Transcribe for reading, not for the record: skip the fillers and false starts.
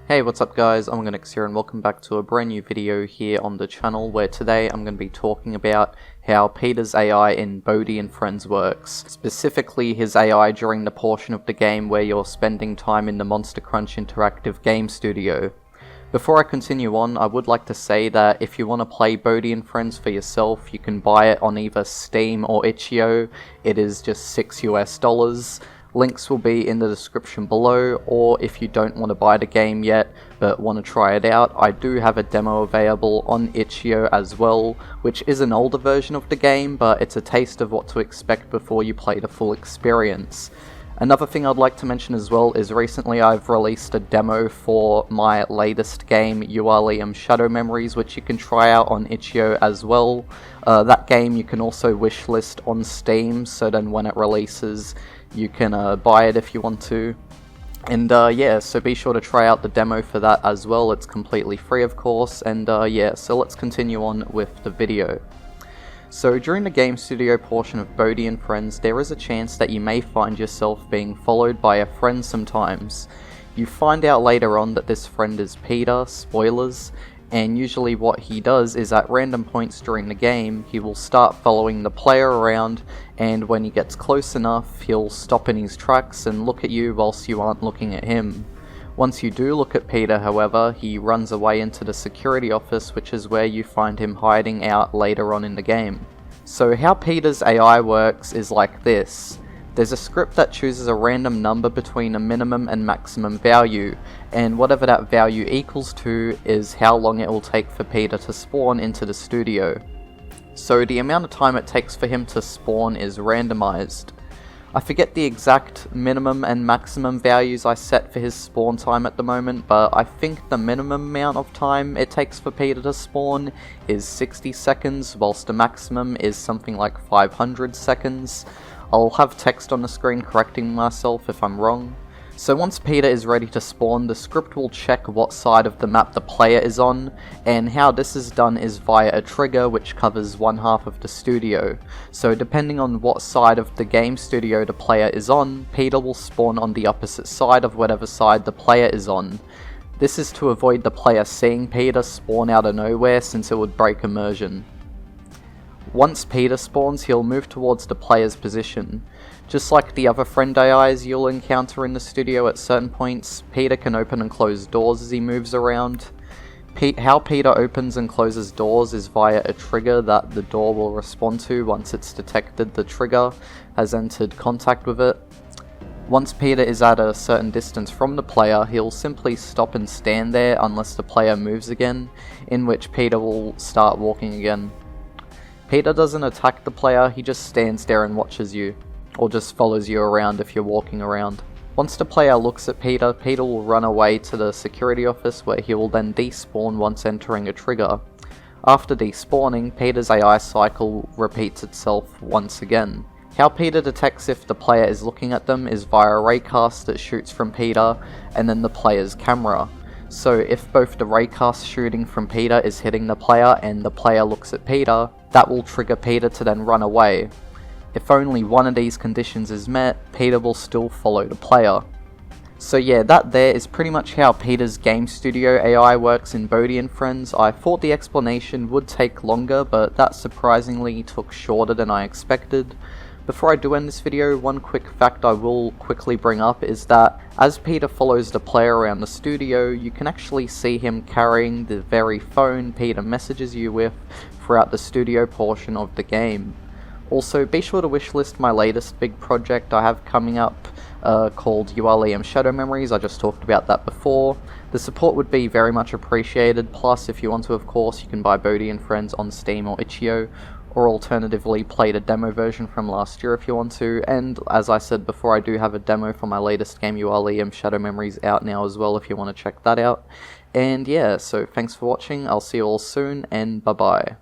Hey, what's up guys, Omogonix here and welcome back to a brand new video here on the channel where today I'm going to be talking about how Peter's AI in Bodhi and Friends works. Specifically his AI during the portion of the game where you're spending time in the Monster Crunch Interactive Game Studio. Before I continue on, I would like to say that if you want to play Bodhi and Friends for yourself, you can buy it on either Steam or itch.io. It is just $6 US. Links will be in the description below, or if you don't want to buy the game yet but want to try it out, I do have a demo available on itch.io as well, which is an older version of the game, but it's a taste of what to expect before you play the full experience. Another thing I'd like to mention as well is recently I've released a demo for my latest game, Shadow Memories, which you can try out on itch.io as well. That game you can also wishlist on Steam, so then when it releases you can buy it if you want to. And yeah, so be sure to try out the demo for that as well. It's completely free of course, and yeah, so let's continue on with the video. So during the game studio portion of Bodhi and Friends, there is a chance that you may find yourself being followed by a friend sometimes. You find out later on that this friend is Peter, spoilers, and usually what he does is at random points during the game, he will start following the player around, and when he gets close enough, he'll stop in his tracks and look at you whilst you aren't looking at him. Once you do look at Peter, however, he runs away into the security office, which is where you find him hiding out later on in the game. So how Peter's AI works is like this. There's a script that chooses a random number between a minimum and maximum value, and whatever that value equals to is how long it will take for Peter to spawn into the studio. So the amount of time it takes for him to spawn is randomized. I forget the exact minimum and maximum values I set for his spawn time at the moment, but I think the minimum amount of time it takes for Peter to spawn is 60 seconds, whilst the maximum is something like 500 seconds. I'll have text on the screen correcting myself if I'm wrong. So once Peter is ready to spawn, the script will check what side of the map the player is on, and how this is done is via a trigger which covers one half of the studio. So depending on what side of the game studio the player is on, Peter will spawn on the opposite side of whatever side the player is on. This is to avoid the player seeing Peter spawn out of nowhere, since it would break immersion. Once Peter spawns, he'll move towards the player's position. Just like the other friend AIs you'll encounter in the studio at certain points, Peter can open and close doors as he moves around. How Peter opens and closes doors is via a trigger that the door will respond to once it's detected the trigger has entered contact with it. Once Peter is at a certain distance from the player, he'll simply stop and stand there unless the player moves again, in which Peter will start walking again. Peter doesn't attack the player, he just stands there and watches you, or just follows you around if you're walking around. Once the player looks at Peter, Peter will run away to the security office where he will then despawn once entering a trigger. After despawning, Peter's AI cycle repeats itself once again. How Peter detects if the player is looking at them is via a raycast that shoots from Peter and then the player's camera. So if both the raycast shooting from Peter is hitting the player and the player looks at Peter, that will trigger Peter to then run away. If only one of these conditions is met, Peter will still follow the player. So yeah, that there is pretty much how Peter's game studio AI works in Bodhi and Friends. I thought the explanation would take longer, but that surprisingly took shorter than I expected. Before I do end this video, one quick fact I will quickly bring up is that as Peter follows the player around the studio, you can actually see him carrying the very phone Peter messages you with throughout the studio portion of the game. Also, be sure to wishlist my latest big project I have coming up called Shadow Memories. I just talked about that before. The support would be very much appreciated, plus if you want to, of course, you can buy Bodhi and Friends on Steam or itch.io, or alternatively play the demo version from last year if you want to, and as I said before, I do have a demo for my latest game, Shadow Memories, out now as well if you want to check that out. And yeah, so thanks for watching, I'll see you all soon, and bye bye.